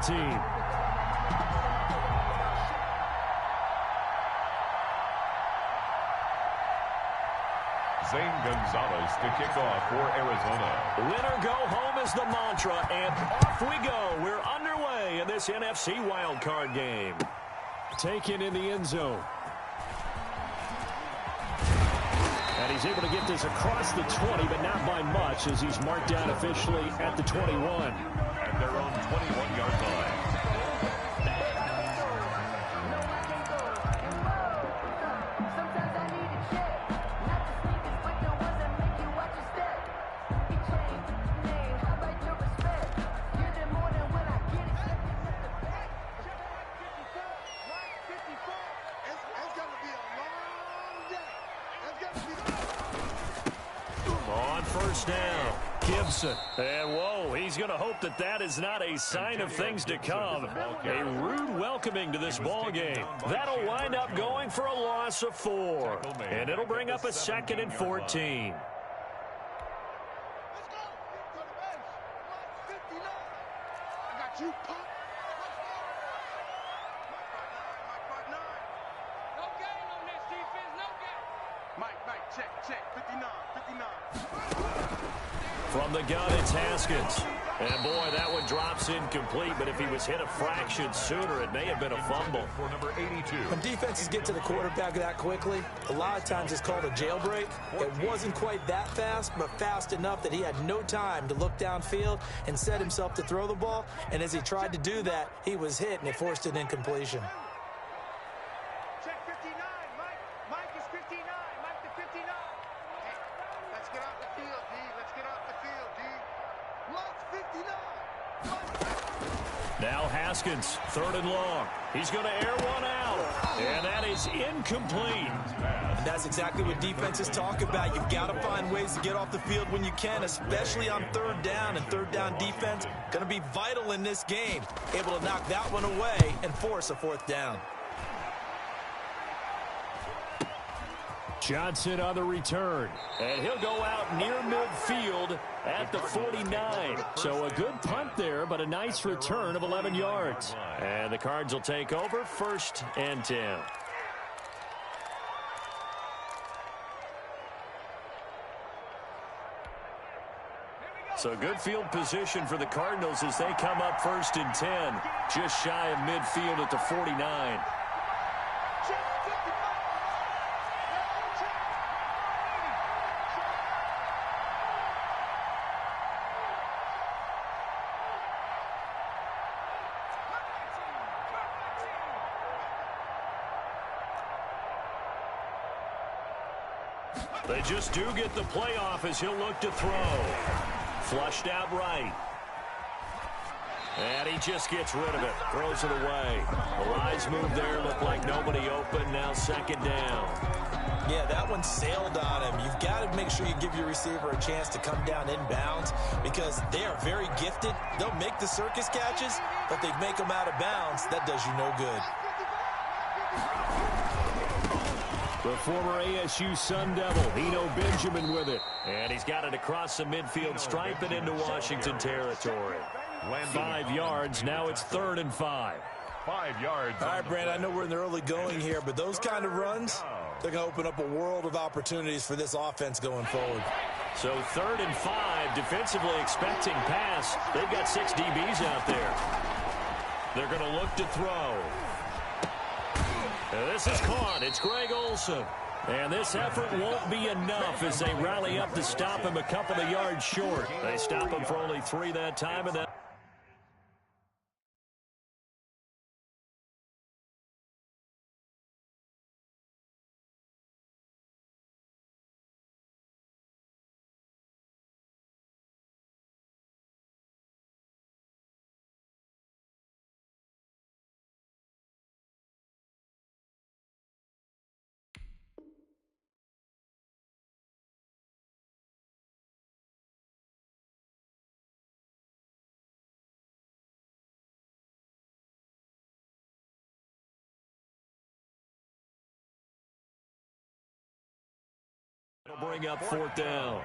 team. Zane Gonzalez to kick off for Arizona. Win or go home is the mantra, and off we go. We're underway in this NFC wildcard game. Taken in the end zone. And he's able to get this across the 20, but not by much, as he's marked down officially at the 21. At their own 21-yard line. First down, Gibson. And whoa, he's going to hope that that is not a sign of things to come. A rude welcoming to this ball game. That'll wind up going for a loss of 4. And it'll bring up a 2nd and 14. From the gun, it's Haskins. And, boy, that one drops incomplete, but if he was hit a fraction sooner, it may have been a fumble. For number 82. When defenses get to the quarterback that quickly, a lot of times it's called a jailbreak. It wasn't quite that fast, but fast enough that he had no time to look downfield and set himself to throw the ball. And as he tried to do that, he was hit, and it forced an incompletion. Check 59. Mike is 59. Mike to 59. Hey, let's get off the field, D. Let's get off the field, D. Mike's 59. Now Haskins, 3rd and long. He's going to air one out. And that is incomplete. And that's exactly what defenses talk about. You've got to find ways to get off the field when you can, especially on 3rd down. And 3rd down defense going to be vital in this game. Able to knock that one away and force a 4th down. Johnson on the return. And he'll go out near midfield at the 49. So a good punt there, but a nice return of 11 yards. And the Cards will take over, 1st and 10. So good field position for the Cardinals as they come up 1st and 10. Just shy of midfield at the 49. They just do get the playoff as he'll look to throw. Flushed out right. And he just gets rid of it. Throws it away. The lines move there. Look like nobody open. Now 2nd down. Yeah, that one sailed on him. You've got to make sure you give your receiver a chance to come down inbounds because they are very gifted. They'll make the circus catches, but they make them out of bounds. That does you no good. The former ASU Sun Devil, Eno Benjamin with it. And he's got it across the midfield stripe and into Washington territory. 5 yards, now it's 3rd and 5. 5 yards. All right, Brand, I know we're in the early going here, but those kind of runs, they're going to open up a world of opportunities for this offense going forward. So 3rd and 5, defensively expecting pass. They've got 6 DBs out there. They're going to look to throw. And this is caught. It's Greg Olsen. And this effort won't be enough as they rally up to stop him a couple of yards short. They stop him for only 3 that time, and that will bring up 4th down.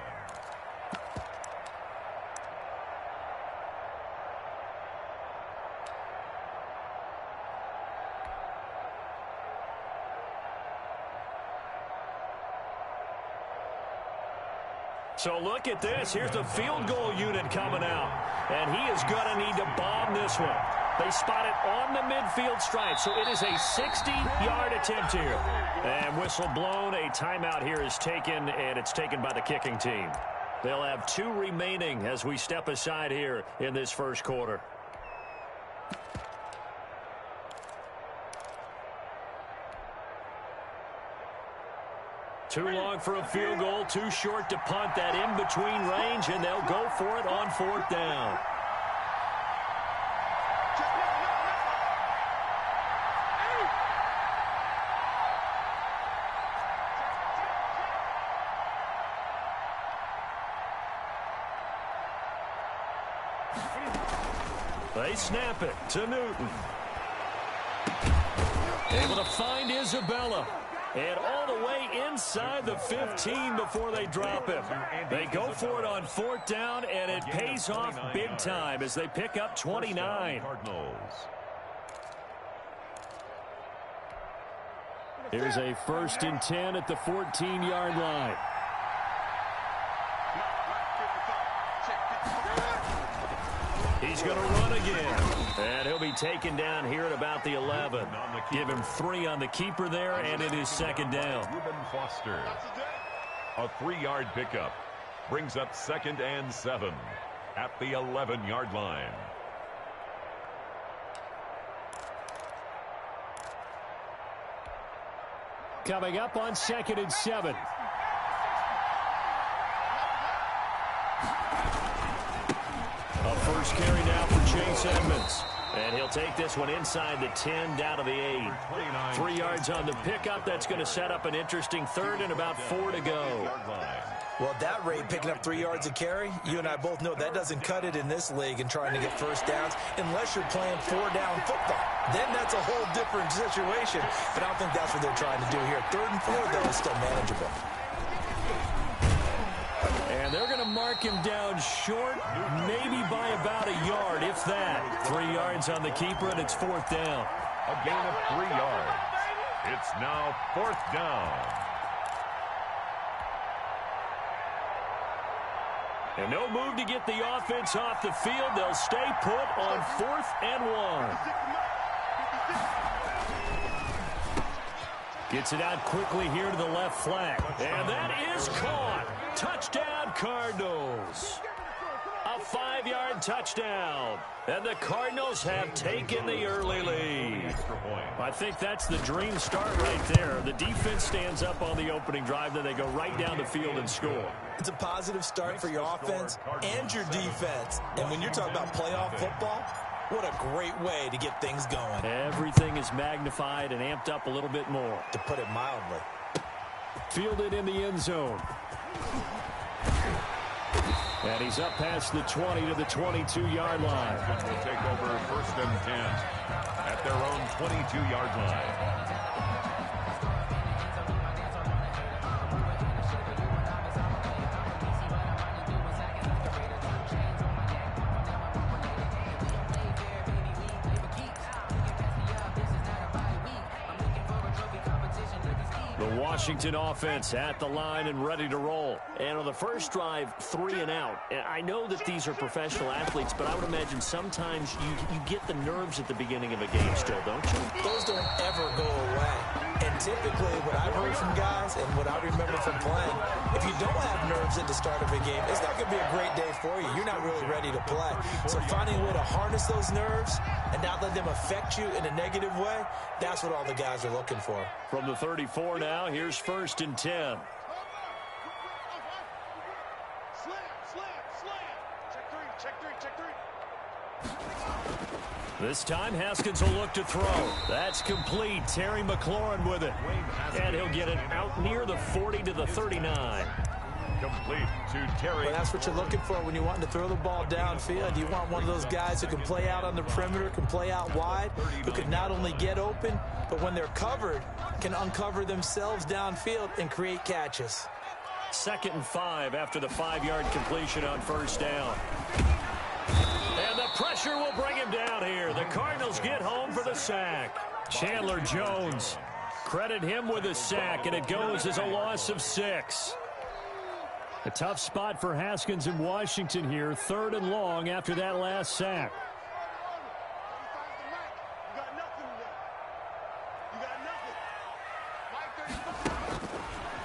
So look at this. Here's the field goal unit coming out. And he is going to need to bomb this one. They spot it on the midfield stripe, so it is a 60-yard attempt here. And whistle blown. A timeout here is taken, and it's taken by the kicking team. They'll have 2 remaining as we step aside here in this first quarter. Too long for a field goal, too short to punt. That in-between range, and they'll go for it on 4th down. They snap it to Newton. Able to find Isabella. And all the way inside the 15 before they drop him. They go for it on 4th down, and it pays off big time as they pick up 29. Here's a 1st and 10 at the 14-yard line. He's going to run again. And he'll be taken down here at about the 11. Give him 3 on the keeper there, and it is 2nd down. Reuben Foster. A 3-yard pickup. Brings up 2nd and 7 at the 11-yard line. Coming up on 2nd and 7. A first carry now for Chase Edmonds. And he'll take this one inside the 10 down to the 8. 3 yards on the pickup. That's going to set up an interesting 3rd and about 4 to go. Well, at that rate, picking up 3 yards a carry, you and I both know that doesn't cut it in this league and trying to get first downs unless you're playing 4-down football. Then that's a whole different situation. But I don't think that's what they're trying to do here. 3rd and 4, though, is still manageable. And they're going to mark him down short, maybe by about a yard, if that. 3 yards on the keeper, and it's 4th down. A gain of 3 yards. It's now 4th down. And no move to get the offense off the field. They'll stay put on 4th and 1. Gets it out quickly here to the left flank. And that is caught. Touchdown, Cardinals. A 5-yard touchdown. And the Cardinals have taken the early lead. I think that's the dream start right there. The defense stands up on the opening drive, then they go right down the field and score. It's a positive start for your offense and your defense. And when you're talking about playoff football, what a great way to get things going. Everything is magnified and amped up a little bit more. To put it mildly. Fielded in the end zone. And he's up past the 20 to the 22-yard line. Will take over 1st and 10 at their own 22-yard line. The Washington offense at the line and ready to roll. And on the first drive, 3 and out. And I know that these are professional athletes, but I would imagine sometimes you get the nerves at the beginning of a game still, don't you? Those don't ever go away. And typically what I've heard from guys and what I remember from playing, if you don't have nerves at the start of a game, it's not going to be a great day for you. You're not really ready to play. So finding a way to harness those nerves and not let them affect you in a negative way, that's what all the guys are looking for. From the 34 now, here's 1st and 10. This time, Haskins will look to throw. That's complete. Terry McLaurin with it. And he'll get it out near the 40 to the 39. Complete to Terry. Well, that's what you're looking for when you want to throw the ball downfield. You want one of those guys who can play out on the perimeter, can play out wide, who can not only get open, but when they're covered, can uncover themselves downfield and create catches. 2nd and 5 after the 5-yard completion on 1st down. And the pressure will bring him down here. The Cardinals get home for the sack. Chandler Jones, credit him with a sack, and it goes as a loss of 6. A tough spot for Haskins in Washington here. 3rd and long after that last sack.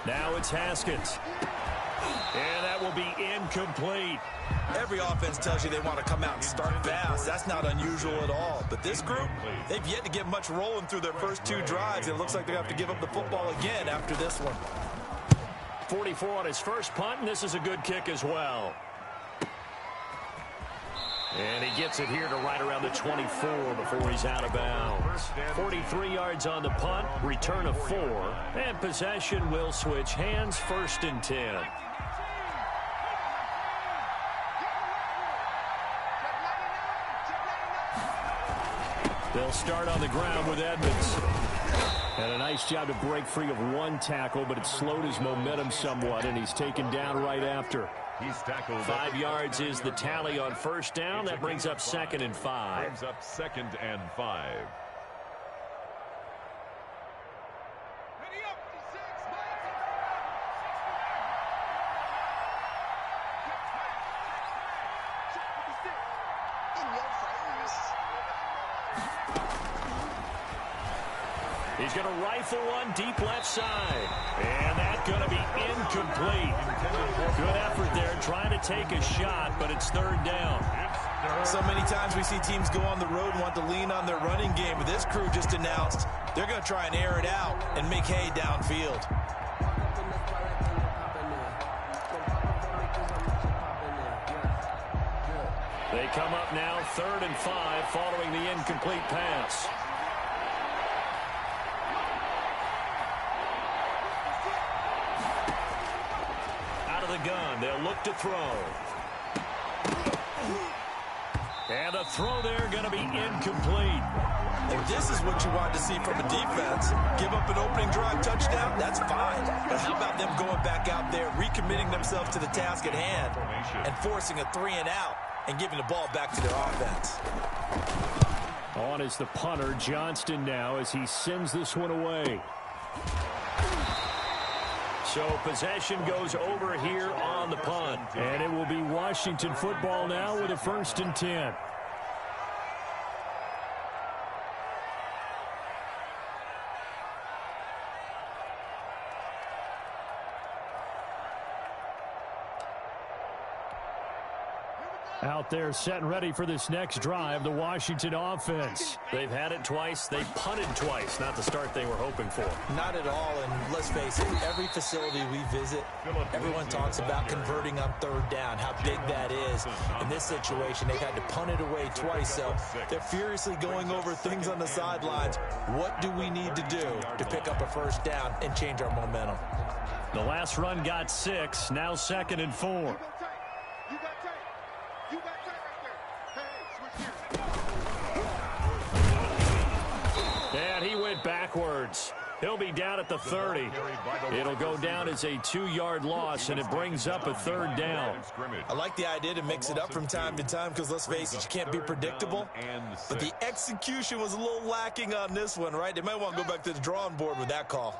Now it's Haskins. And that will be incomplete. Every offense tells you they want to come out and start fast. That's not unusual at all. But this group, they've yet to get much rolling through their first 2 drives. It looks like they have to give up the football again after this one. 44 on his first punt, and this is a good kick as well. And he gets it here to right around the 24 before he's out of bounds. 43 yards on the punt, return of 4, and possession will switch hands, 1st and 10. They'll start on the ground with Edmonds. And a nice job to break free of 1 tackle, but it slowed his momentum somewhat, and he's taken down right after. He's tackled. 5 yards is the tally on 1st down. That brings up 2nd and 5. Brings up 2nd and 5. He's going to rifle one deep left side. And that's going to be incomplete. Good effort there, trying to take a shot, but it's 3rd down. So many times we see teams go on the road and want to lean on their running game, but this crew just announced they're going to try and air it out and make hay downfield. They come up now 3rd and 5 following the incomplete pass. The gun. They'll look to throw. And the throw there going to be incomplete. If this is what you want to see from a defense, give up an opening drive touchdown, that's fine. But how about them going back out there, recommitting themselves to the task at hand, and forcing a 3 and out, and giving the ball back to their offense. On is the punter, Johnston now, as he sends this one away. So possession goes over here on the punt. And it will be Washington football now with a 1st and 10. Out there set and ready for this next drive, the Washington offense. They've had it twice. They've punted twice. Not the start they were hoping for. Not at all, and let's face it, every facility we visit, everyone talks about converting on 3rd down, how big that is. In this situation, they've had to punt it away twice, so they're furiously going over things on the sidelines. What do we need to do to pick up a 1st down and change our momentum? The last run got 6, now 2nd and 4. And he went backwards. He'll be down at the 30. It'll go down as a 2-yard loss, and it brings up a 3rd down. I like the idea to mix it up from time to time because, let's face it, you can't be predictable. But the execution was a little lacking on this one, right? They might want to go back to the drawing board with that call.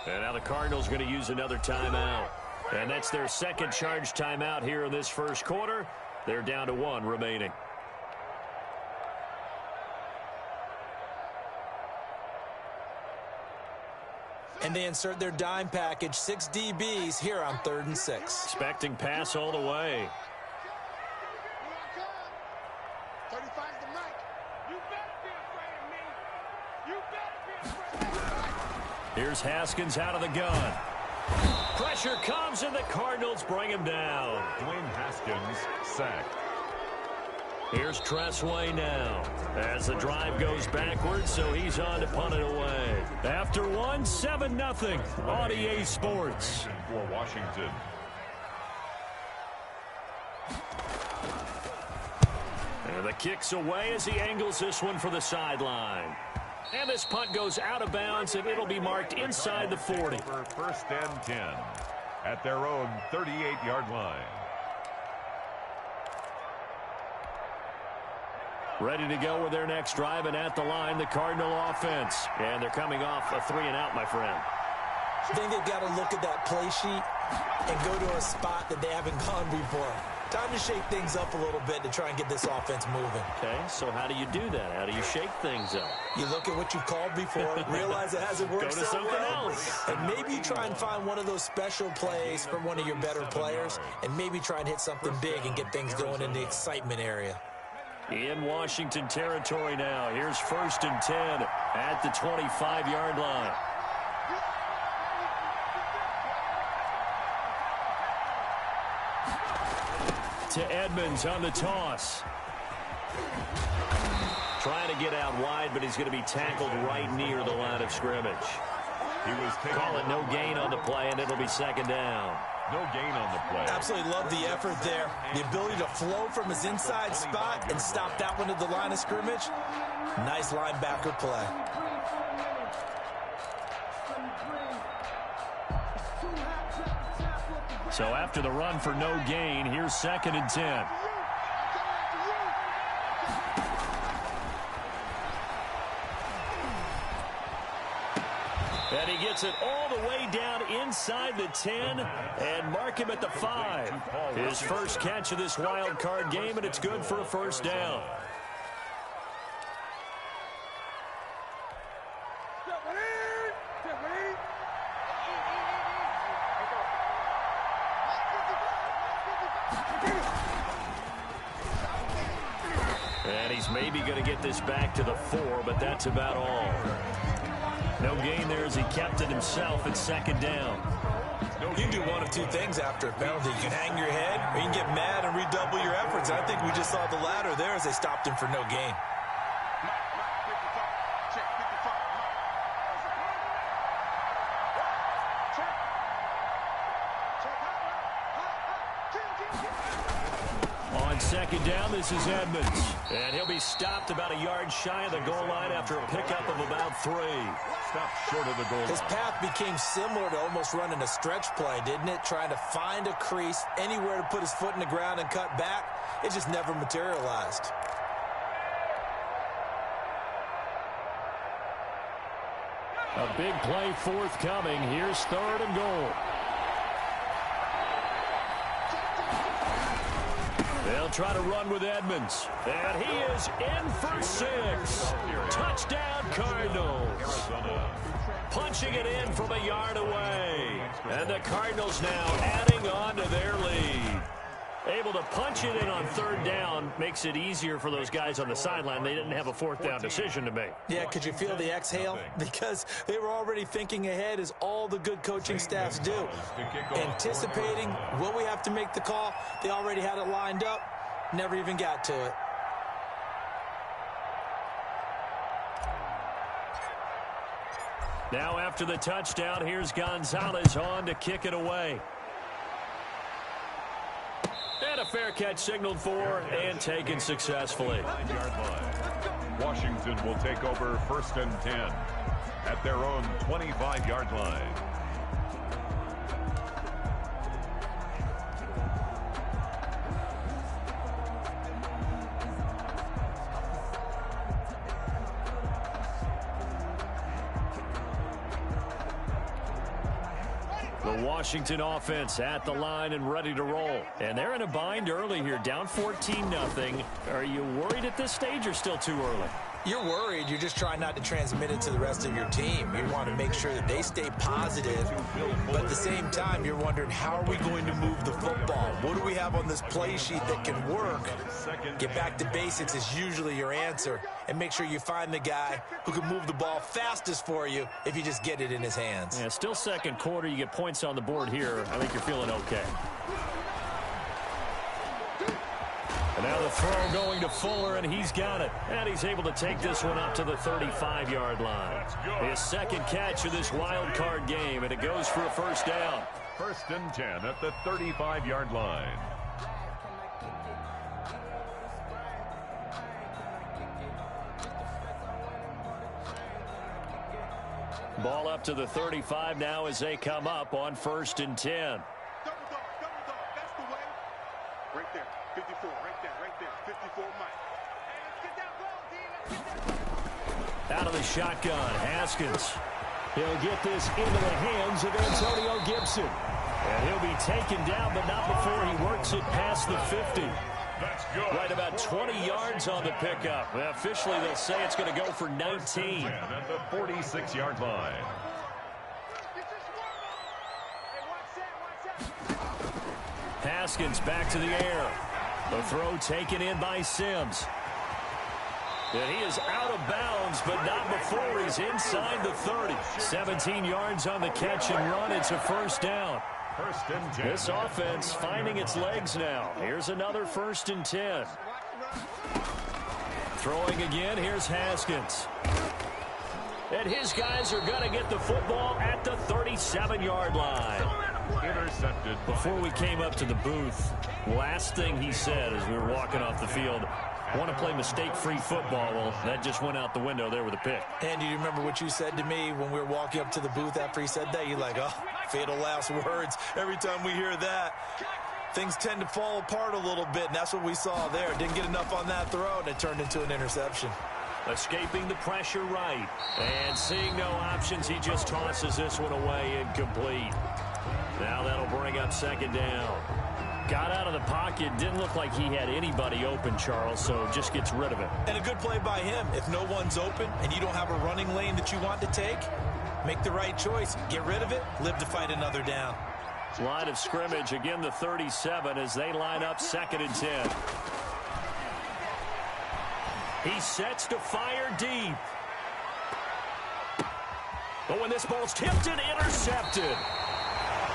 And now the Cardinals going to use another timeout. And that's their 2nd charge timeout here in this 1st quarter. They're down to 1 remaining. And they insert their dime package, 6 DBs here on 3rd and 6. Expecting pass all the way. Here's Haskins out of the gun. Pressure comes, and the Cardinals bring him down. Dwayne Haskins sacked. Here's Tressway now as the drive goes backwards, so he's on to punt it away. After 1, 7-0 on EA Sports. For Washington. And the kick's away as he angles this one for the sideline. And this punt goes out of bounds, and it'll be marked inside the 40. For 1st and 10 at their own 38-yard line. Ready to go with their next drive, and at the line, the Cardinal offense. And they're coming off a 3 and out, my friend. I think they've got to look at that play sheet and go to a spot that they haven't gone before. Time to shake things up a little bit to try and get this offense moving. Okay, so how do you do that? How do you shake things up? You look at what you've called before, realize it hasn't worked Go to so something well, else. and maybe you try and find one of those special plays from one of your better players, and maybe try and hit something big and get things going in the excitement area. In Washington territory now. Here's 1st and 10 at the 25-yard line. To Edmonds on the toss. Trying to get out wide, but he's going to be tackled right near the line of scrimmage. He was Call it no gain on the play, and it'll be 2nd down. No gain on the play. Absolutely love the effort there. The ability to flow from his inside spot and stop that one at the line of scrimmage. Nice linebacker play. So after the run for no gain, here's 2nd and 10. And he gets it all the way down inside the 10 and mark him at the 5. His first catch of this wild card game, and it's good for a 1st down. And he's maybe going to get this back to the 4, but that's about all. No gain there as he kept it himself at 2nd down. You can do one of two things after a penalty. You can hang your head, or you can get mad and redouble your efforts. I think we just saw the latter there as they stopped him for no gain. On 2nd down, this is Edmonds. And he'll be stopped about a yard shy of the goal line after a pickup of about 3. Stopped short of the goal line. His path became similar to almost running a stretch play, didn't it? Trying to find a crease, anywhere to put his foot in the ground and cut back. It just never materialized. A big play forthcoming. Here's 3rd and goal. They'll try to run with Edmonds. And he is in for 6. Touchdown, Cardinals. Punching it in from a yard away. And the Cardinals now adding on to their lead. Able to punch it in on 3rd down makes it easier for those guys on the sideline. They didn't have a 4th down decision to make. Yeah, could you feel the exhale? Because they were already thinking ahead, as all the good coaching staffs do. Anticipating, will we have to make the call? They already had it lined up. Never even got to it. Now after the touchdown, here's Gonzalez on to kick it away. And a fair catch signaled for and taken successfully. 9-yard line. Washington will take over 1st and 10 at their own 25-yard line. The Washington offense at the line and ready to roll. And they're in a bind early here, down 14-0. Are you worried at this stage or still too early? You're worried. You're just trying not to transmit it to the rest of your team. You want to make sure that they stay positive. But at the same time, you're wondering, how are we going to move the football? What do we have on this play sheet that can work? Get back to basics is usually your answer. And make sure you find the guy who can move the ball fastest for you if you just get it in his hands. Yeah, still 2nd quarter. You get points on the board here. I think you're feeling okay. And now the throw going to Fuller, and he's got it. And he's able to take this one up to the 35-yard line. His 2nd catch of this wild card game, and it goes for a 1st down. 1st and 10 at the 35-yard line. Ball up to the 35 now as they come up on 1st and 10. Double dog, that's the way. Right there, 54, right there, 54, Mike. Hey, let's get that ball, D, let's get that ball. Out of the shotgun, Haskins. He'll get this into the hands of Antonio Gibson. And he'll be taken down, but not before he works it past the 50. That's good. Right about 20 yards on the pickup. Well, officially, they'll say it's going to go for 19. At the 46-yard line. Haskins back to the air. The throw taken in by Sims. And he is out of bounds, but not before he's inside the 30. 17 yards on the catch and run. It's a first down. First and 10. This offense finding its legs now. Here's another first and 10. Throwing again, here's Haskins. And his guys are going to get the football at the 37-yard line. Intercepted. Before we came up to the booth, last thing he said as we were walking off the field, I want to play mistake-free football. Well, that just went out the window there with a pick. And do you remember what you said to me when we were walking up to the booth after he said that? You're like, oh, fatal last words. Every time we hear that, things tend to fall apart a little bit, and that's what we saw there. Didn't get enough on that throw, and it turned into an interception. Escaping the pressure right. And seeing no options, he just tosses this one away incomplete. Now that'll bring up second down. Got out of the pocket. Didn't look like he had anybody open, Charles, so just gets rid of it. And a good play by him. If no one's open and you don't have a running lane that you want to take, make the right choice. Get rid of it. Live to fight another down. Line of scrimmage, again the 37 as they line up second and 10. He sets to fire deep. But when this ball's tipped and intercepted.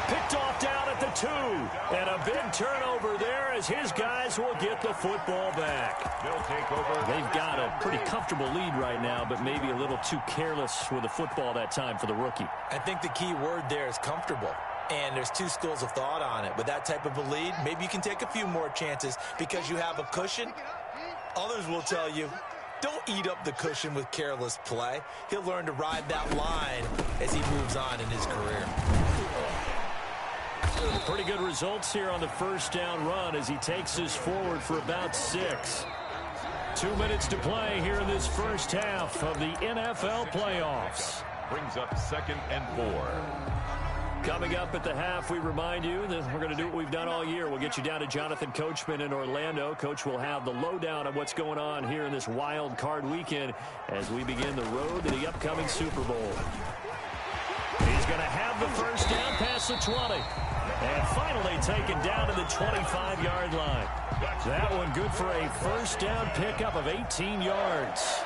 Picked off down at the 2. And a big turnover there as his guys will get the football back. They'll take over. They've got a pretty comfortable lead right now, but maybe a little too careless with the football that time for the rookie. I think the key word there is comfortable. And there's two schools of thought on it. With that type of a lead, maybe you can take a few more chances because you have a cushion. Others will tell you, don't eat up the cushion with careless play. He'll learn to ride that line as he moves on in his career. Pretty good results here on the first down run as he takes us forward for about 6. 2 minutes to play here in this first half of the NFL playoffs. Brings up second and 4. Coming up at the half, we remind you that we're going to do what we've done all year. We'll get you down to Jonathan Coachman in Orlando. Coach will have the lowdown of what's going on here in this wild card weekend as we begin the road to the upcoming Super Bowl. He's going to have the first down past the 20. And finally taken down to the 25-yard line. That one good for a first down pickup of 18 yards.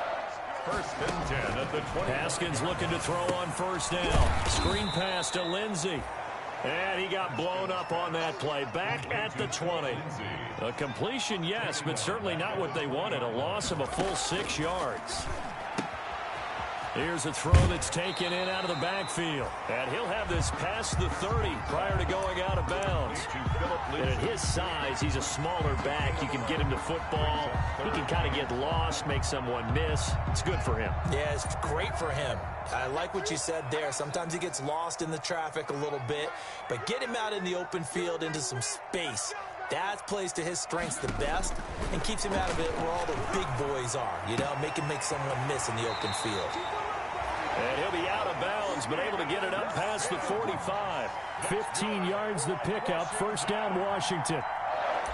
First and 10 at the 20. Haskins looking to throw on first down. Screen pass to Lindsey. And he got blown up on that play. Back at the 20. A completion, yes, but certainly not what they wanted. A loss of a full 6 yards. Here's a throw that's taken in out of the backfield. And he'll have this past the 30 prior to going out of bounds. And at his size, he's a smaller back. You can get him to football. He can kind of get lost, make someone miss. It's good for him. Yeah, it's great for him. I like what you said there. Sometimes he gets lost in the traffic a little bit. But get him out in the open field into some space. That plays to his strengths the best and keeps him out of it where all the big boys are. You know, make him make someone miss in the open field. And he'll be out of bounds, but able to get it up past the 45. 15 yards the pickup. First down, Washington.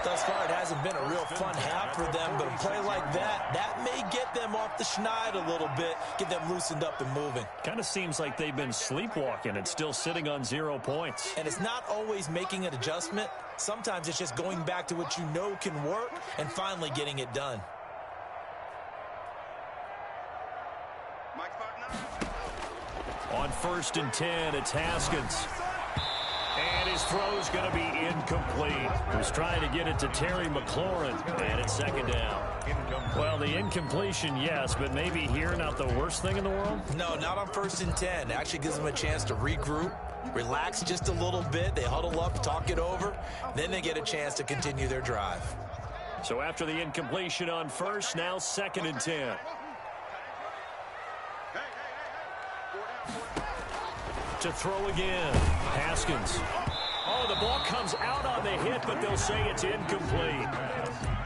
Thus far, it hasn't been a real fun half for them, but a play like that may get them off the schneid a little bit, get them loosened up and moving. Kind of seems like they've been sleepwalking and still sitting on 0 points. And it's not always making an adjustment. Sometimes it's just going back to what you know can work and finally getting it done. On first and 10, it's Haskins. And his throw's going to be incomplete. He was trying to get it to Terry McLaurin, and it's second down. Well, the incompletion, yes, but maybe here not the worst thing in the world? No, not on first and 10. It actually gives them a chance to regroup, relax just a little bit. They huddle up, talk it over. Then they get a chance to continue their drive. So after the incompletion on first, now second and 10. To throw again. Haskins. Oh, the ball comes out on the hit, but they'll say it's incomplete.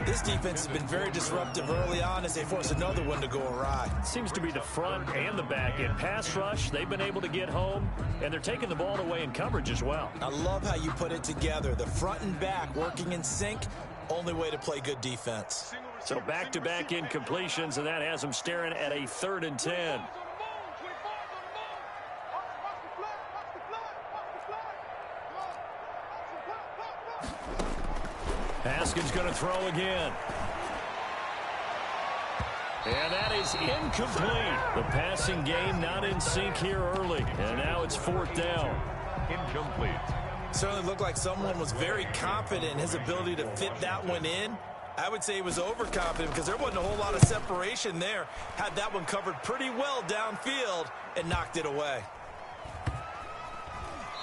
This defense has been very disruptive early on as they force another one to go awry. Seems to be the front and the back end. Pass rush, they've been able to get home, and they're taking the ball away in coverage as well. I love how you put it together. The front and back working in sync, only way to play good defense. So back-to-back incompletions, and that has them staring at a 3rd and 10. Haskins going to throw again. And that is incomplete. The passing game not in sync here early. And now it's 4th down. Incomplete. Certainly looked like someone was very confident in his ability to fit that one in. I would say he was overconfident because there wasn't a whole lot of separation there. Had that one covered pretty well downfield and knocked it away.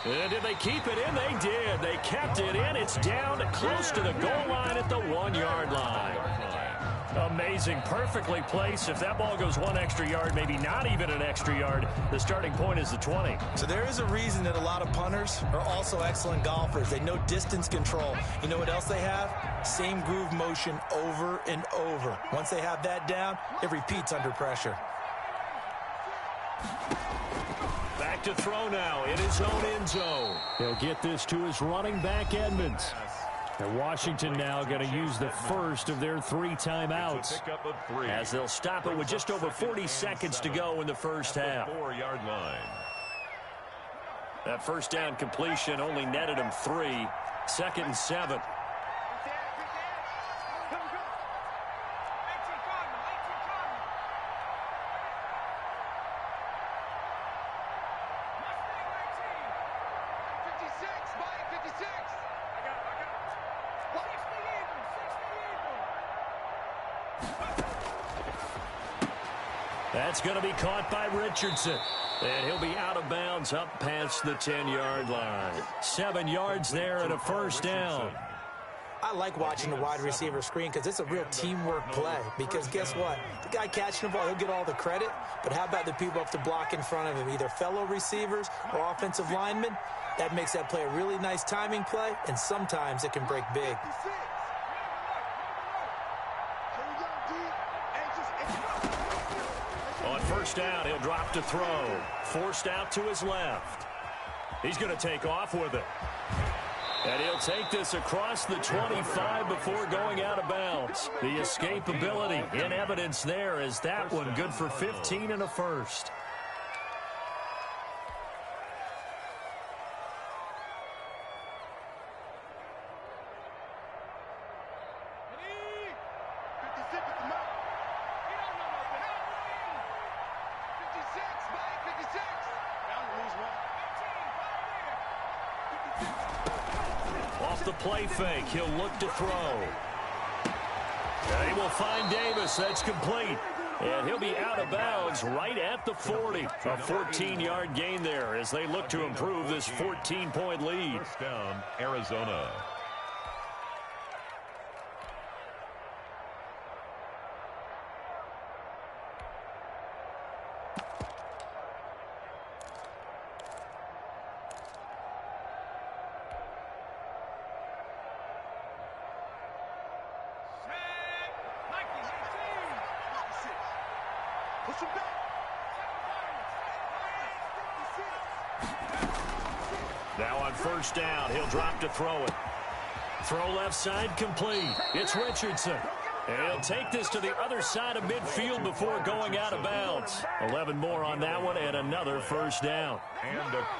And did they keep it in? They did. They kept it in. It's down close to the goal line at the 1-yard line. Amazing. Perfectly placed. If that ball goes 1 extra yard, maybe not even an extra yard, the starting point is the 20. So there is a reason that a lot of punters are also excellent golfers. They know distance control. You know what else they have? Same groove motion over and over. Once they have that down, it repeats under pressure. Back to throw now in his own end zone. He'll get this to his running back, Edmonds. And Washington now going to use the first of their 3 timeouts as they'll stop it with just over 40 seconds to go in the first half. 4-yard line. That first down completion only netted him 3. 2nd and 7. That's going to be caught by Richardson. And he'll be out of bounds up past the 10-yard line. 7 yards there and a first down. I like watching the wide receiver screen because it's a real teamwork play. Because guess what? The guy catching the ball, he'll get all the credit. But how about the people up to block in front of him, either fellow receivers or offensive linemen? That makes that play a really nice timing play, and sometimes it can break big. On first down, he'll drop to throw. Forced out to his left. He's going to take off with it. And he'll take this across the 25 before going out of bounds. The escapability in evidence there is that one good for 15 and a first. Off the play fake, he'll look to throw. And he will find Davis. That's complete. And he'll be out of bounds right at the 40. A 14-yard gain there as they look to improve this 14-point lead. First down, Arizona. Now on first down, he'll drop to throw it. Throw left side complete. It's Richardson. And he'll take this to the other side of midfield before going out of bounds. 11 more on that one and another first down.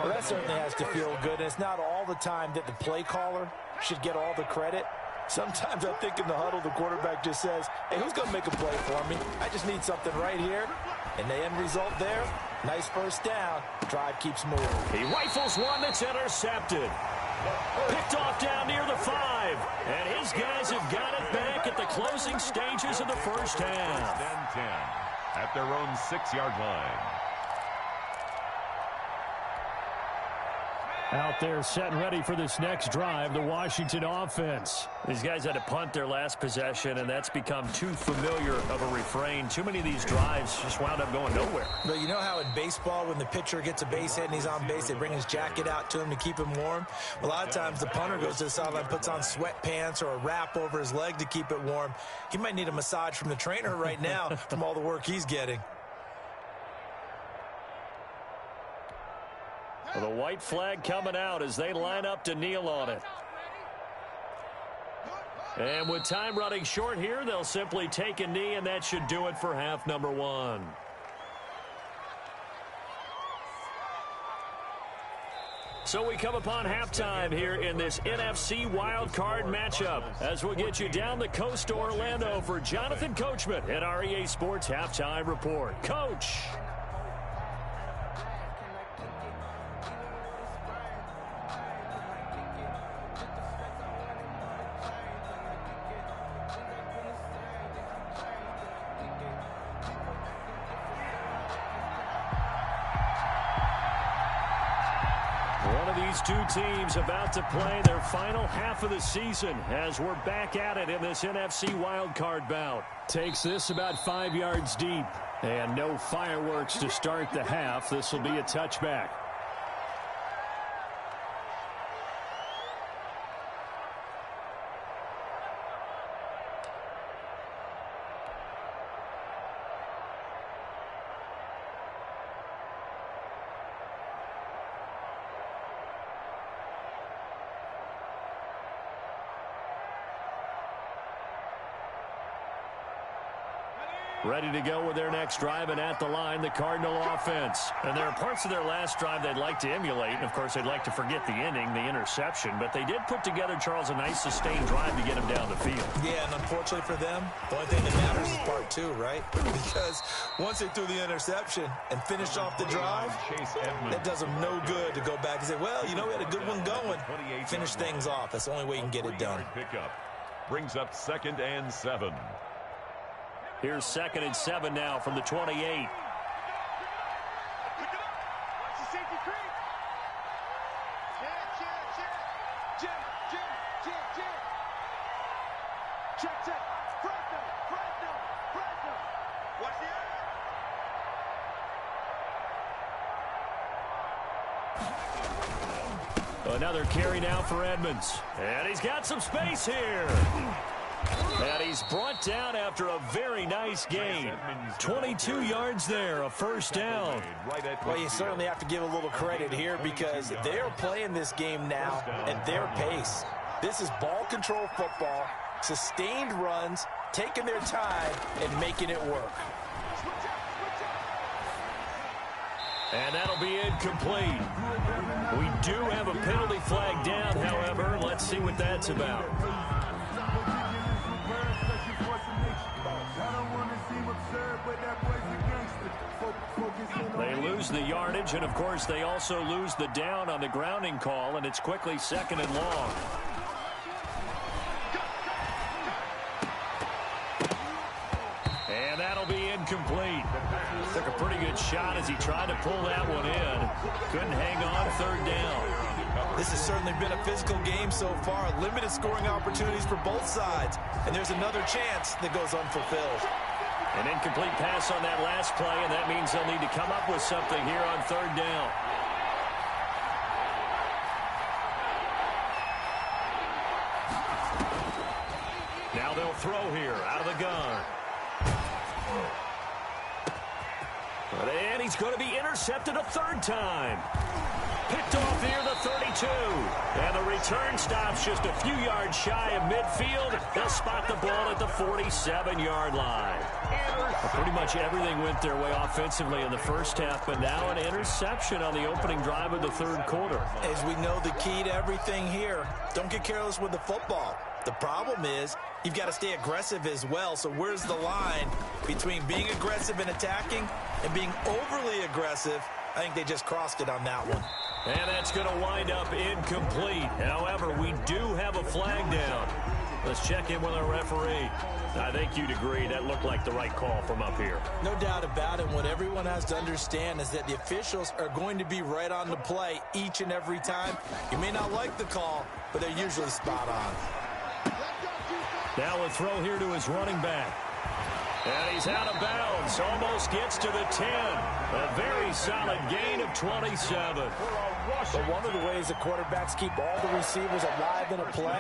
Well, that certainly has to feel good. It's not all the time that the play caller should get all the credit. Sometimes I think in the huddle, the quarterback just says, hey, who's going to make a play for me? I just need something right here. And the end result there, nice first down. Drive keeps moving. He rifles one that's intercepted. Picked off down near the 5. And his guys have got it back at the closing stages of the first half. First and 10 at their own 6-yard line. Out there set and ready for this next drive, the Washington offense. These guys had to punt their last possession, and that's become too familiar of a refrain. Too many of these drives just wound up going nowhere. But you know how in baseball, when the pitcher gets a base hit and he's on base, they bring his jacket out to him to keep him warm? A lot of times the punter goes to the sideline, puts on sweatpants or a wrap over his leg to keep it warm. He might need a massage from the trainer right now from all the work he's getting. Well, the white flag coming out as they line up to kneel on it. And with time running short here, they'll simply take a knee, and that should do it for half number one. So we come upon halftime here in this NFC wildcard matchup as we'll get you down the coast to Orlando for Jonathan Coachman at our EA Sports Halftime Report. Coach. Two teams about to play their final half of the season as we're back at it in this NFC wildcard bout. Takes this about 5 yards deep, and no fireworks to start the half. This will be a touchback. Ready to go with their next drive, and at the line, the Cardinal offense. And there are parts of their last drive they'd like to emulate, and of course they'd like to forget the ending, the interception, but they did put together, Charles, a nice sustained drive to get them down the field. Yeah, and unfortunately for them, the only thing that matters is part two, right? Because once they threw the interception and finished off the drive, that does them no good to go back and say, well, you know, we had a good one going. Finish things off. That's the only way you can get it done. Pickup brings up 2nd and 7. Here's 2nd and 7 now from the 28. Watch the safety creep. Jim. Check. Fresno. Watch the eye. Another carry now for Edmonds. And he's got some space here. And he's brought down after a very nice gain. 22 yards there, a first down. Well, you certainly have to give a little credit here because they're playing this game now at their pace. This is ball control football, sustained runs, taking their time, and making it work. And that'll be incomplete. We do have a penalty flag down, however. Let's see what that's about. They lose the yardage, and of course they also lose the down on the grounding call, and it's quickly 2nd and long. And that'll be incomplete. Took a pretty good shot as he tried to pull that one in. Couldn't hang on, 3rd down. This has certainly been a physical game so far. Limited scoring opportunities for both sides. And there's another chance that goes unfulfilled. An incomplete pass on that last play, and that means they'll need to come up with something here on 3rd down. Now they'll throw here out of the gun. And he's going to be intercepted a 3rd time. Picked off near the 32. And the return stops just a few yards shy of midfield. They'll spot the ball at the 47-yard line. Pretty much everything went their way offensively in the first half, but now an interception on the opening drive of the 3rd quarter. As we know, the key to everything here, don't get careless with the football. The problem is you've got to stay aggressive as well. So where's the line between being aggressive and attacking and being overly aggressive? I think they just crossed it on that one. And that's going to wind up incomplete. However, we do have a flag down. Let's check in with our referee. I think you'd agree that looked like the right call from up here. No doubt about it. What everyone has to understand is that the officials are going to be right on the play each and every time. You may not like the call, but they're usually spot on. Now a throw here to his running back. And he's out of bounds. Almost gets to the 10. A very solid gain of 27. But one of the ways the quarterbacks keep all the receivers alive in a play,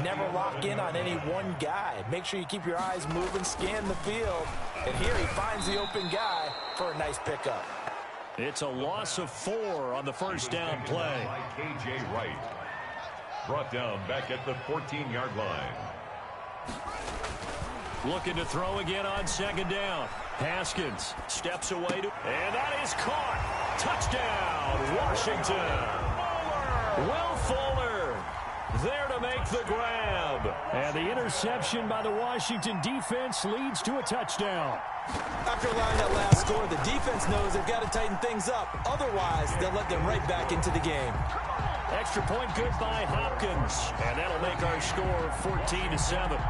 never lock in on any one guy. Make sure you keep your eyes moving, scan the field. And here he finds the open guy for a nice pickup. It's a loss of 4 on the first down play. KJ Wright. Brought down back at the 14-yard line. Looking to throw again on second down. Haskins steps away and that is caught. Touchdown, Washington. Will Fuller there to make the grab. And the interception by the Washington defense leads to a touchdown. After allowing that last score, the defense knows they've got to tighten things up. Otherwise, they'll let them right back into the game. Extra point good by Hopkins. And that'll make our score 14-7.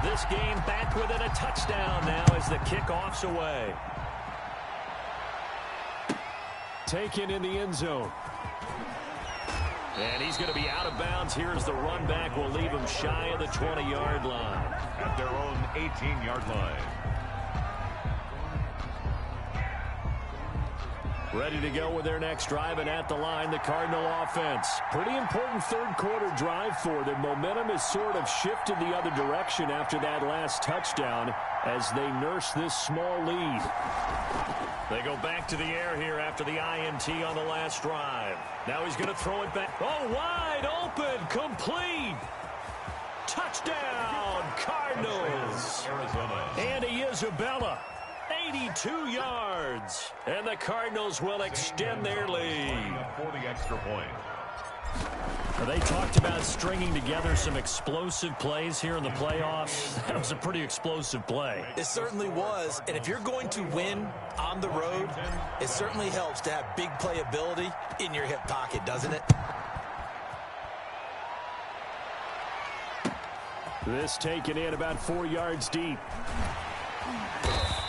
This game back within a touchdown now as the kickoff's away. Taken in the end zone. And he's going to be out of bounds. Here's the run back. Will leave him shy of the 20-yard line. At their own 18-yard line. Ready to go with their next drive, and at the line, the Cardinal offense. Pretty important third-quarter drive for them. Momentum has sort of shifted the other direction after that last touchdown as they nurse this small lead. They go back to the air here after the INT on the last drive. Now he's going to throw it back. Oh, wide open, complete. Touchdown, Cardinals. Arizona. Andy Isabella. 82 yards, and the Cardinals will extend their lead. For the extra point. They talked about stringing together some explosive plays here in the playoffs. That was a pretty explosive play. It certainly was, and if you're going to win on the road, it certainly helps to have big playability in your hip pocket, doesn't it? This taken in about 4 yards deep.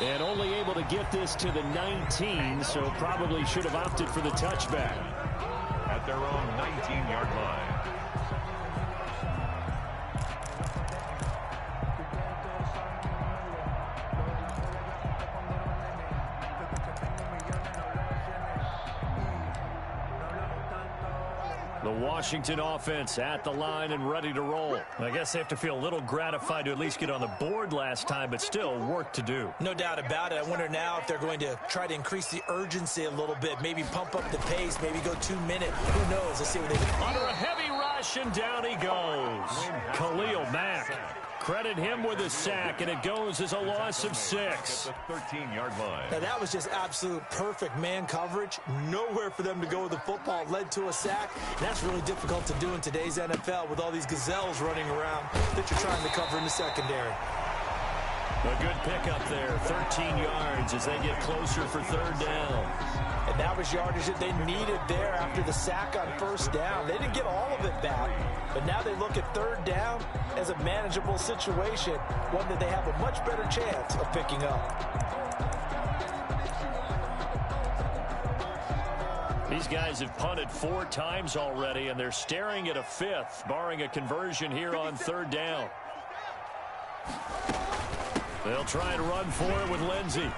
And only able to get this to the 19, so probably should have opted for the touchback. At their own 19-yard line. The Washington offense at the line and ready to roll. I guess they have to feel a little gratified to at least get on the board last time, but still work to do. No doubt about it. I wonder now if they're going to try to increase the urgency a little bit, maybe pump up the pace, maybe go 2 minute. Who knows? Let's see what they do. Under a heavy rush, and down he goes. Khalil Mack. Credit him with a sack, and it goes as a loss of 6. At the 13-yard line. Now, that was just absolute perfect man coverage. Nowhere for them to go with the football. Led to a sack. And that's really difficult to do in today's NFL with all these gazelles running around that you're trying to cover in the secondary. A good pickup there, 13 yards as they get closer for third down. And that was yardage that they needed there after the sack on first down. They didn't get all of it back, but now they look at third down as a manageable situation, one that they have a much better chance of picking up. These guys have punted 4 times already, and they're staring at a 5th, barring a conversion here on third down. They'll try and run for it with Lindsey.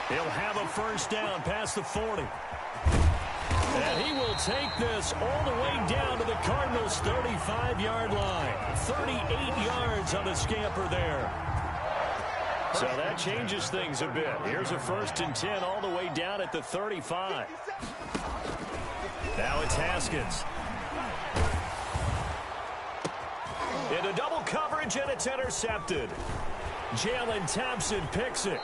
He'll have a first down past the 40. And he will take this all the way down to the Cardinals' 35-yard line. 38 yards on the scamper there. So that changes things a bit. Here's a 1st and 10 all the way down at the 35. Now it's Haskins. Into double coverage, and it's intercepted. Jalen Thompson picks it.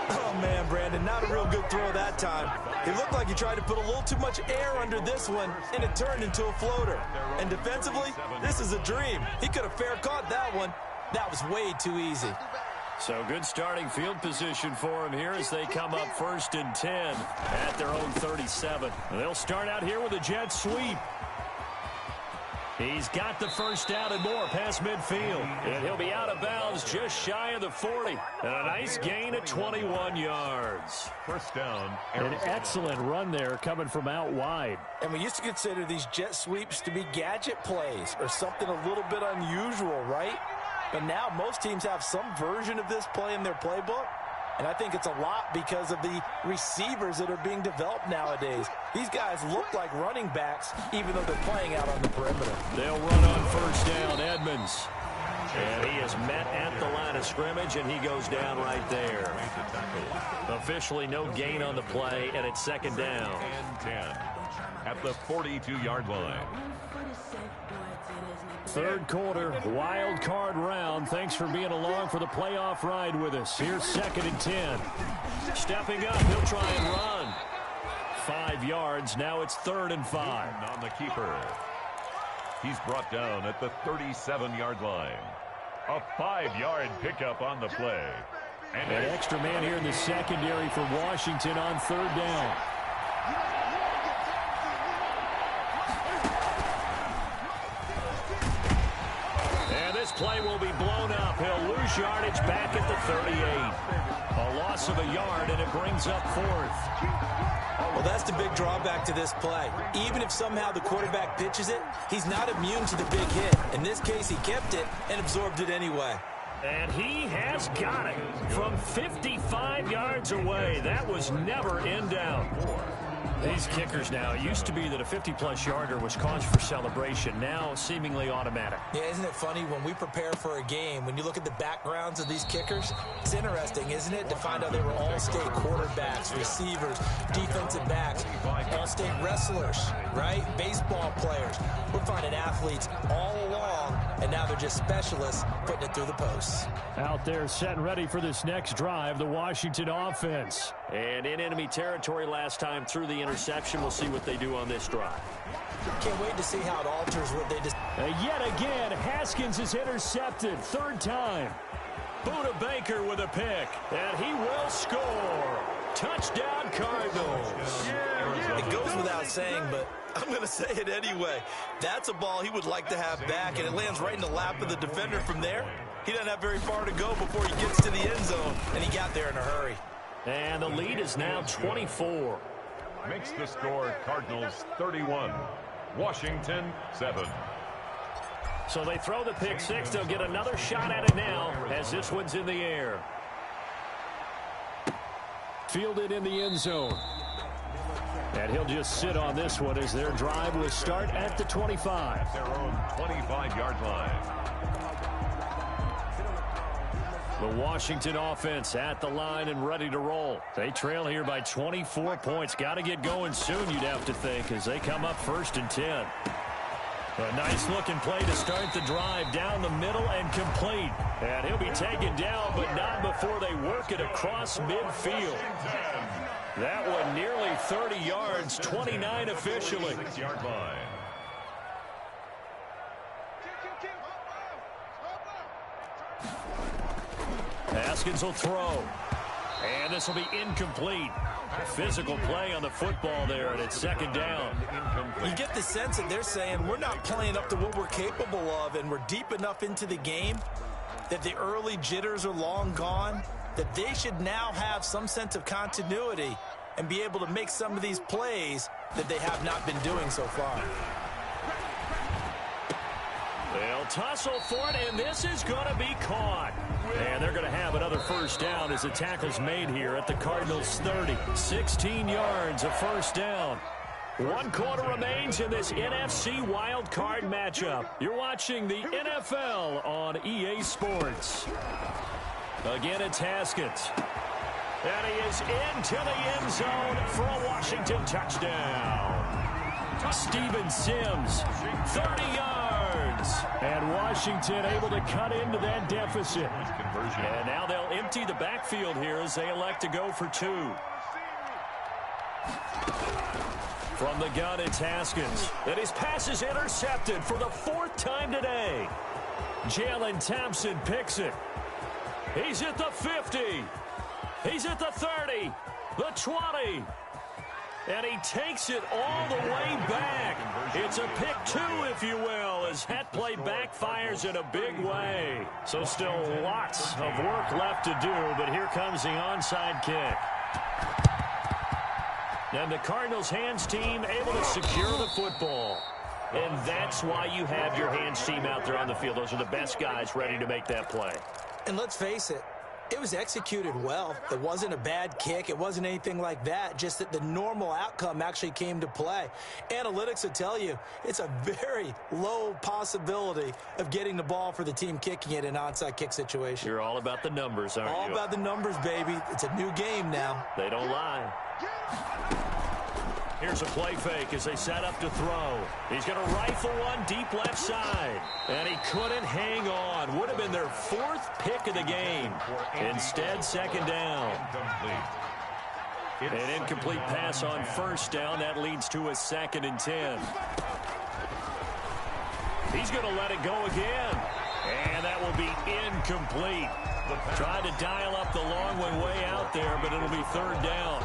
Oh, man, Brandon, not a real good throw that time. It looked like he tried to put a little too much air under this one, and it turned into a floater. And defensively, this is a dream. He could have fair caught that one. That was way too easy. So good starting field position for him here as they come up 1st and 10 at their own 37. They'll start out here with a jet sweep. He's got the first down and more past midfield. And he'll be out of bounds just shy of the 40. And a nice gain of 21 yards. First down. An excellent run there coming from out wide. And we used to consider these jet sweeps to be gadget plays or something a little bit unusual, right? But now most teams have some version of this play in their playbook. And I think it's a lot because of the receivers that are being developed nowadays. These guys look like running backs, even though they're playing out on the perimeter. They'll run on first down, Edmonds. And he is met at the line of scrimmage, and he goes down right there. Officially no gain on the play, and it's second down. And 10 at the 42-yard line. Third quarter, wild card round. Thanks for being along for the playoff ride with us. Here's second and 10. Stepping up, he'll try and run. 5 yards, now it's third and 5. On the keeper. He's brought down at the 37-yard line. A 5-yard pickup on the play. And an extra man here in the secondary for Washington on third down. This play will be blown up. He'll lose yardage back at the 38. A loss of a yard, and it brings up fourth. Well, that's the big drawback to this play. Even if somehow the quarterback pitches it, he's not immune to the big hit. In this case, he kept it and absorbed it anyway. And he has got it from 55 yards away. That was never in doubt. These kickers now, it used to be that a 50-plus yarder was cause for celebration. Now, seemingly automatic. Yeah, isn't it funny when we prepare for a game, when you look at the backgrounds of these kickers, it's interesting, isn't it, to find out they were all-state quarterbacks, receivers, defensive backs, all-state wrestlers, right? Baseball players. We're finding athletes all along, and now they're just specialists putting it through the posts. Out there set and ready for this next drive, the Washington offense. And in enemy territory last time through the interception. We'll see what they do on this drive. Can't wait to see how it alters what they just... Yet again, Haskins is intercepted. Third time. Buda Baker with a pick. And he will score. Touchdown, Cardinals. It goes without saying, but I'm going to say it anyway. That's a ball he would like to have back, and it lands right in the lap of the defender from there. He doesn't have very far to go before he gets to the end zone, and he got there in a hurry. And the lead is now 24. Makes the score Cardinals 31, Washington 7. So they throw the pick six. They'll get another shot at it now as this one's in the air. Fielded in the end zone. And he'll just sit on this one as their drive will start at the 25. Their own 25-yard line. The Washington offense at the line and ready to roll. They trail here by 24 points. Got to get going soon, you'd have to think, as they come up first and 10. A nice-looking play to start the drive down the middle and complete. And he'll be taken down, but not before they work it across midfield. That one nearly 30 yards, 29 officially. 6-yard line. Haskins will throw. And this will be incomplete. Physical play on the football there, and it's second down. You get the sense that they're saying we're not playing up to what we're capable of, and we're deep enough into the game that the early jitters are long gone, that they should now have some sense of continuity and be able to make some of these plays that they have not been doing so far. They'll tussle for it, and this is going to be caught. And they're going to have another first down as the tackle's made here at the Cardinals' 30. 16 yards, a first down. 1 quarter remains in this NFC wild card matchup. You're watching the NFL on EA Sports. Again, it's Haskins. And he is into the end zone for a Washington touchdown. Steven Sims, 30 yards. And Washington able to cut into that deficit. And now they'll empty the backfield here as they elect to go for 2. From the gun, it's Haskins. And his pass is intercepted for the 4th time today. Jalen Thompson picks it. He's at the 50. He's at the 30, the 20. And he takes it all the way back. It's a pick two, if you will, as that play backfires in a big way. So still lots of work left to do, but here comes the onside kick. And the Cardinals' hands team able to secure the football. And that's why you have your hands team out there on the field. Those are the best guys ready to make that play. And let's face it, it was executed well. It wasn't a bad kick. It wasn't anything like that. Just that the normal outcome actually came to play. Analytics will tell you it's a very low possibility of getting the ball for the team kicking it in an onside kick situation. You're all about the numbers, aren't you? All about the numbers, baby. It's a new game now. They don't lie. Here's a play fake as they set up to throw. He's going to rifle one deep left side. And he couldn't hang on. Would have been their fourth pick of the game. Instead, second down. An incomplete pass on first down. That leads to a 2nd and 10. He's going to let it go again. And that will be incomplete. Tried to dial up the long one way out there, but it'll be 3rd down.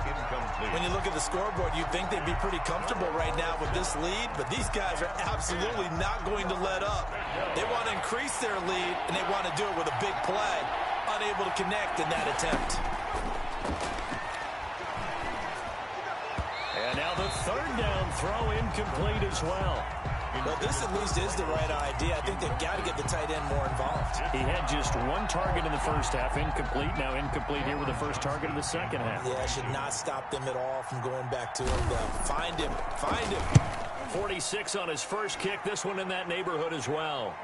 When you look at the scoreboard, you'd think they'd be pretty comfortable right now with this lead, but these guys are absolutely not going to let up. They want to increase their lead, and they want to do it with a big play. Unable to connect in that attempt. And now the 3rd down throw incomplete as well. Well, this at least is the right idea. I think they've got to get the tight end more involved. He had just one target in the first half, incomplete. Now incomplete here with the first target of the second half. Yeah, should not stop them at all from going back to him. Find him. Find him. 46 on his first kick. This one in that neighborhood as well.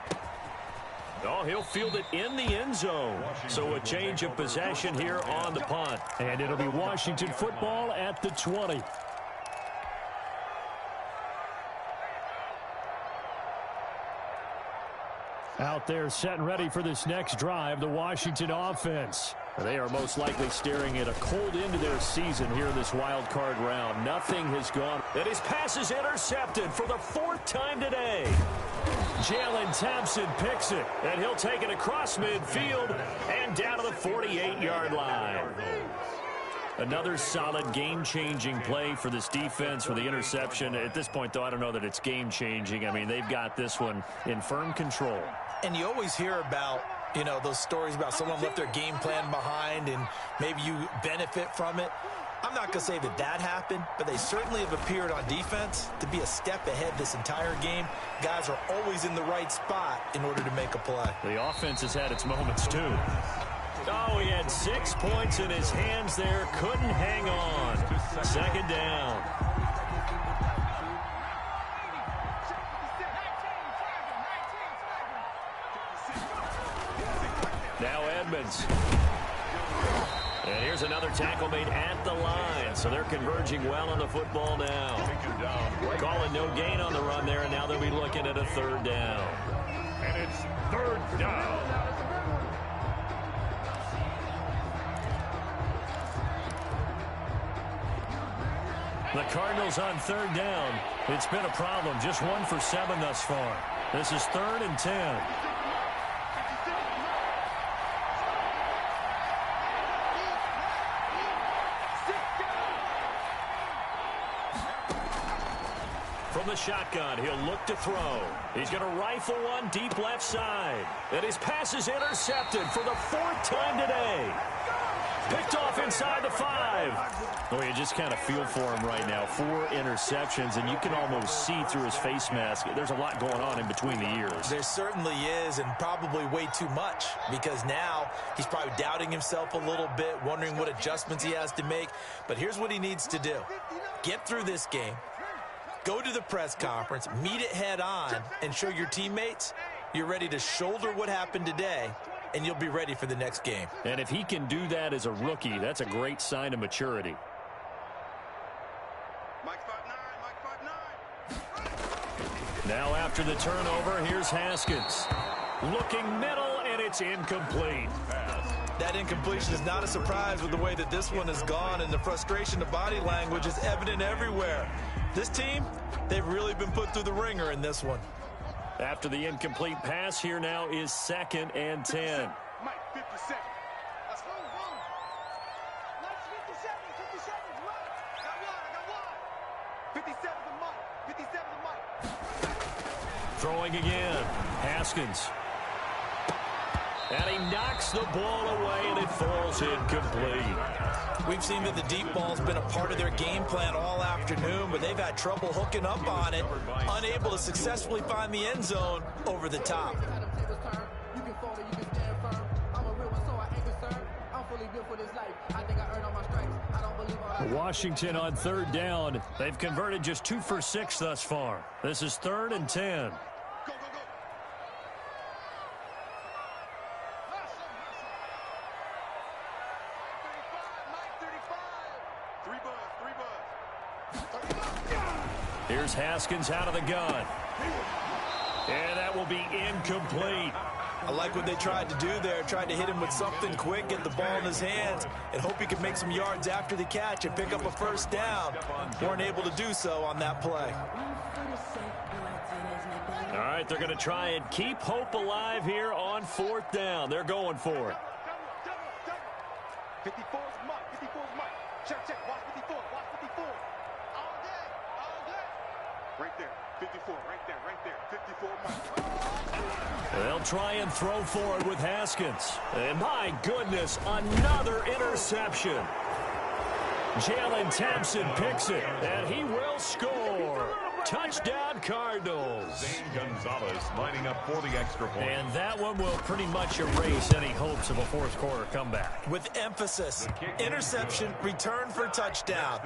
Oh, he'll field it in the end zone. So a change of possession here on the punt. And it'll be Washington football at the 20. Out there set and ready for this next drive, the Washington offense. They are most likely staring at a cold end to their season here in this wild card round. Nothing has gone. And his pass is intercepted for the 4th time today. Jalen Thompson picks it, and he'll take it across midfield and down to the 48-yard line. Another solid game-changing play for this defense for the interception. At this point, though, I don't know that it's game-changing. I mean, they've got this one in firm control. And you always hear about, you know, those stories about someone left their game plan behind and maybe you benefit from it. I'm not going to say that that happened, but they certainly have appeared on defense to be a step ahead this entire game. Guys are always in the right spot in order to make a play. The offense has had its moments, too. Oh, he had 6 points in his hands there. Couldn't hang on. 2nd down. Now Edmonds. And here's another tackle made at the line. So they're converging well on the football now. Calling no gain on the run there, and now they'll be looking at a 3rd down. And it's 3rd down. The Cardinals on 3rd down. It's been a problem. Just 1 for 7 thus far. This is 3rd and 10. From the shotgun, he'll look to throw. He's going to rifle one deep left side. And his pass is intercepted for the 4th time today. Picked off inside the 5. Oh, you just kind of feel for him right now. 4 interceptions, and you can almost see through his face mask. There's a lot going on in between the ears. There certainly is, and probably way too much, because now he's probably doubting himself a little bit, wondering what adjustments he has to make. But here's what he needs to do. Get through this game. Go to the press conference, meet it head on, and show your teammates you're ready to shoulder what happened today, and you'll be ready for the next game. And if he can do that as a rookie, that's a great sign of maturity. Now after the turnover, here's Haskins. Looking middle, and it's incomplete. That incompletion is not a surprise with the way that this one has gone, and the frustration of body language is evident everywhere. This team, they've really been put through the ringer in this one. After the incomplete pass, here now is 2nd and 10. Mike, 50 seconds. Let's move on. Mike's 50 seconds. 50 seconds. Run. I got one. 57's a mic. 57's a mic. Throwing again. Haskins. And he knocks the ball away, and it falls incomplete. We've seen that the deep ball's been a part of their game plan all afternoon, but they've had trouble hooking up on it, unable to successfully find the end zone over the top. Washington on third down. They've converted just 2 for 6 thus far. This is 3rd and 10. Here's Haskins out of the gun. And that will be incomplete. I like what they tried to do there, tried to hit him with something quick, get the ball in his hands, and hope he could make some yards after the catch and pick up a first down. Weren't able to do so on that play. All right, they're going to try and keep hope alive here on 4th down. They're going for it. 54's Mike. 54's Mike. Check, check. Watch 54. Watch 54. All day. All day. Right there. 54. Right there. Right there. 54 Mike. They'll try and throw for it with Haskins. And my goodness, another interception. Jalen Thompson picks it, and he will score. Touchdown, Cardinals. Zane Gonzalez lining up for the extra point. And that one will pretty much erase any hopes of a fourth quarter comeback. With emphasis, interception, return for touchdown.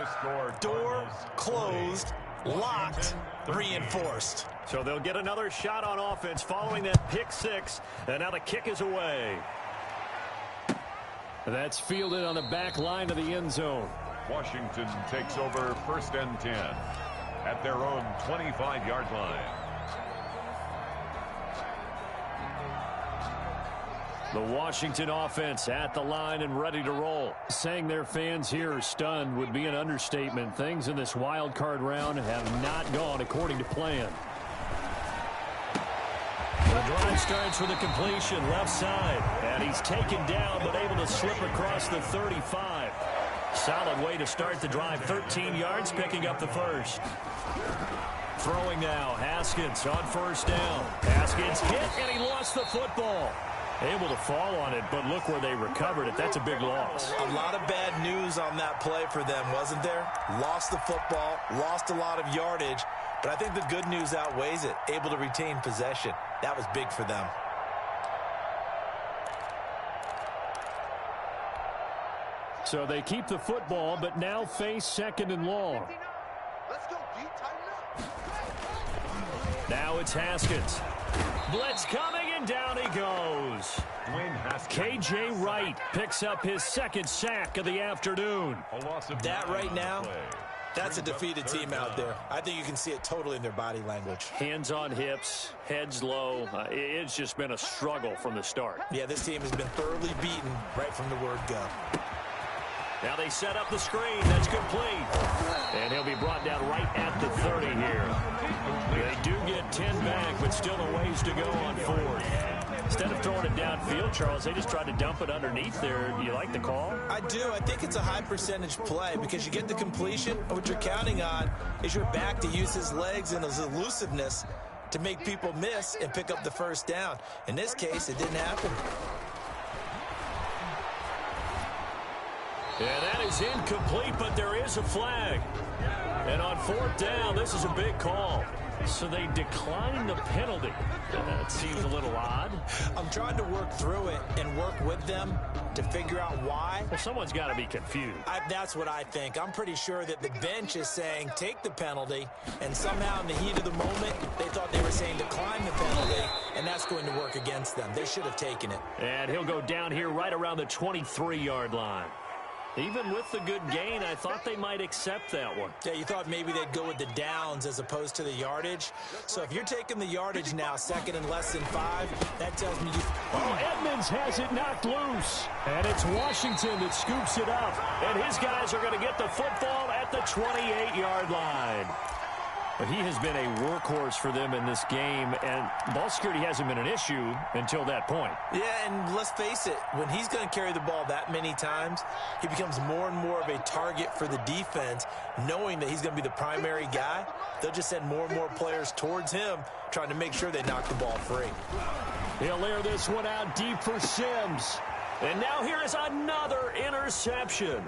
Door closed, locked, reinforced. So they'll get another shot on offense following that pick six. And now the kick is away. That's fielded on the back line of the end zone. Washington takes over 1st and 10 at their own 25-yard line. The Washington offense at the line and ready to roll. Saying their fans here are stunned would be an understatement. Things in this wild card round have not gone according to plan. The drive starts with a completion left side. And he's taken down but able to slip across the 35. Solid way to start the drive. 13 yards, picking up the first. Throwing now. Haskins on 1st down. Haskins hit, and he lost the football. Able to fall on it, but look where they recovered it. That's a big loss. A lot of bad news on that play for them, wasn't there? Lost the football, lost a lot of yardage, but I think the good news outweighs it. Able to retain possession. That was big for them. So they keep the football, but now face 2nd and long. Let's go, D. Tighten up. Now it's Haskins. Blitz coming, and down he goes. K.J. Wright picks up his 2nd sack of the afternoon. That right now, that's a defeated team out there. I think you can see it totally in their body language. Hands on hips, heads low. It's just been a struggle from the start. Yeah, this team has been thoroughly beaten right from the word go. Now they set up the screen. That's complete. And he'll be brought down right at the 30 here. They do get 10 back, but still a ways to go on 4th. Instead of throwing it downfield, Charles, they just tried to dump it underneath there. Do you like the call? I do. I think it's a high percentage play because you get the completion. What you're counting on is your back to use his legs and his elusiveness to make people miss and pick up the first down. In this case, it didn't happen. Yeah, that is incomplete, but there is a flag. And on 4th down, this is a big call. So they decline the penalty. That seems a little odd. I'm trying to work through it and work with them to figure out why. Well, someone's got to be confused. That's what I think. I'm pretty sure that the bench is saying take the penalty, and somehow in the heat of the moment, they thought they were saying decline the penalty, and that's going to work against them. They should have taken it. And he'll go down here right around the 23-yard line. Even with the good gain, I thought they might accept that one. Yeah, you thought maybe they'd go with the downs as opposed to the yardage. So if you're taking the yardage now, 2nd and less than 5, that tells me you... Oh, Edmonds has it knocked loose. And it's Washington that scoops it up. And his guys are going to get the football at the 28-yard line. He has been a workhorse for them in this game, and ball security hasn't been an issue until that point. Yeah, and let's face it, when he's going to carry the ball that many times, he becomes more and more of a target for the defense, knowing that he's going to be the primary guy. They'll just send more and more players towards him, trying to make sure they knock the ball free. He'll air this one out deep for Sims. And now here is another interception.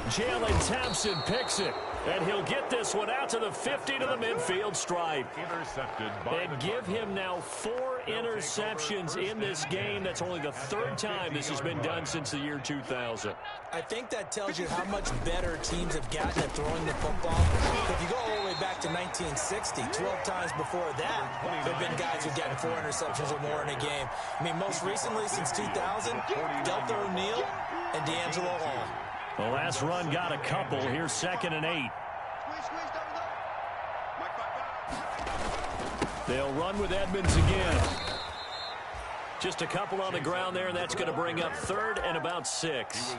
Jalen Thompson picks it, and he'll get this one out to the 50 to the midfield stripe. Intercepted by and give him now 4 interceptions in this game. That's only the 3rd time this has been done since the year 2000. I think that tells you how much better teams have gotten at throwing the football. If you go all the way back to 1960, 12 times before that, there have been guys who are getting 4 interceptions or more in a game. I mean, most recently, since 2000, Delta O'Neal and D'Angelo Hall. The last run got a couple. Here's 2nd and 8. They'll run with Edmonds again. Just a couple on the ground there, and that's going to bring up 3rd and about 6.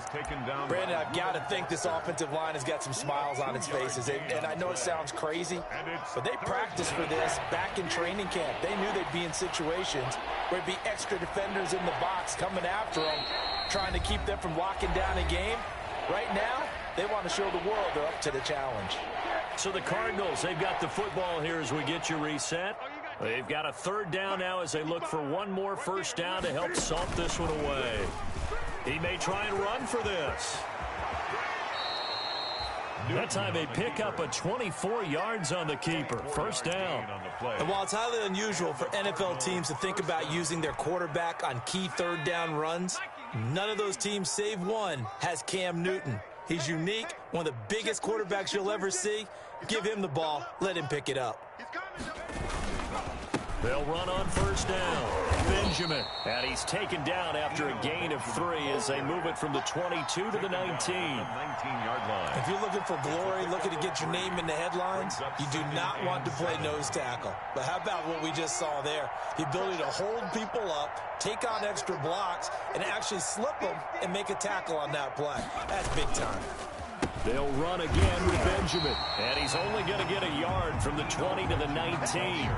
Brandon, I've got to think this offensive line has got some smiles on its faces. And I know it sounds crazy, but they practiced for this back in training camp. They knew they'd be in situations where there'd be extra defenders in the box coming after them, trying to keep them from locking down a game. Right now, they want to show the world they're up to the challenge. So the Cardinals, they've got the football here as we get you reset. They've got a 3rd down now as they look for one more 1st down to help salt this one away. He may try and run for this. That time they pick up a 24 yards on the keeper. 1st down. And while it's highly unusual for NFL teams to think about using their quarterback on key 3rd down runs, none of those teams, save one, has Cam Newton. He's unique, one of the biggest quarterbacks you'll ever see. Give him the ball. Let him pick it up. They'll run on 1st down. Benjamin. And he's taken down after a gain of 3 as they move it from the 22 to the 19. 19-yard line. If you're looking for glory, looking to get your name in the headlines, you do not want to play nose tackle. But how about what we just saw there? The ability to hold people up, take on extra blocks, and actually slip them and make a tackle on that play. That's big time. They'll run again with Benjamin. And he's only going to get a yard from the 20 to the 19.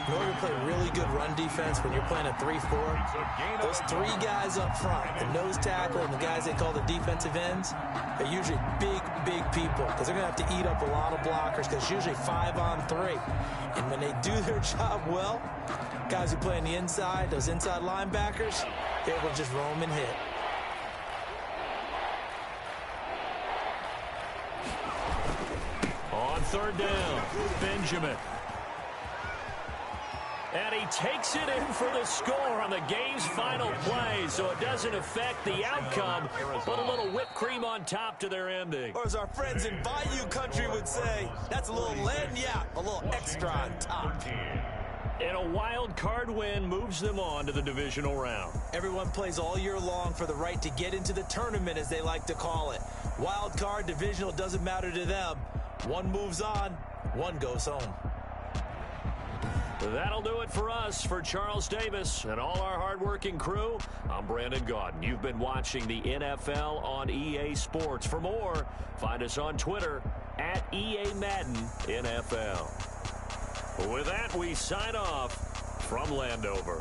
In order to play really good run defense when you're playing a 3-4, those 3 guys up front, the nose tackle and the guys they call the defensive ends, are usually big, big people because they're going to have to eat up a lot of blockers because it's usually 5 on 3. And when they do their job well, guys who play on the inside, those inside linebackers, they will just roam and hit. On 3rd down, Benjamin. And he takes it in for the score on the game's final play, so it doesn't affect the outcome, but a little whipped cream on top to their ending. Or as our friends in Bayou Country would say, that's a little lagniappe, a little extra on top. And a wild card win moves them on to the divisional round. Everyone plays all year long for the right to get into the tournament, as they like to call it. Wild card, divisional, doesn't matter to them. One moves on, one goes home. That'll do it for us. For Charles Davis and all our hardworking crew, I'm Brandon Gaudin. You've been watching the NFL on EA Sports. For more, find us on Twitter at EA Madden NFL. With that, we sign off from Landover.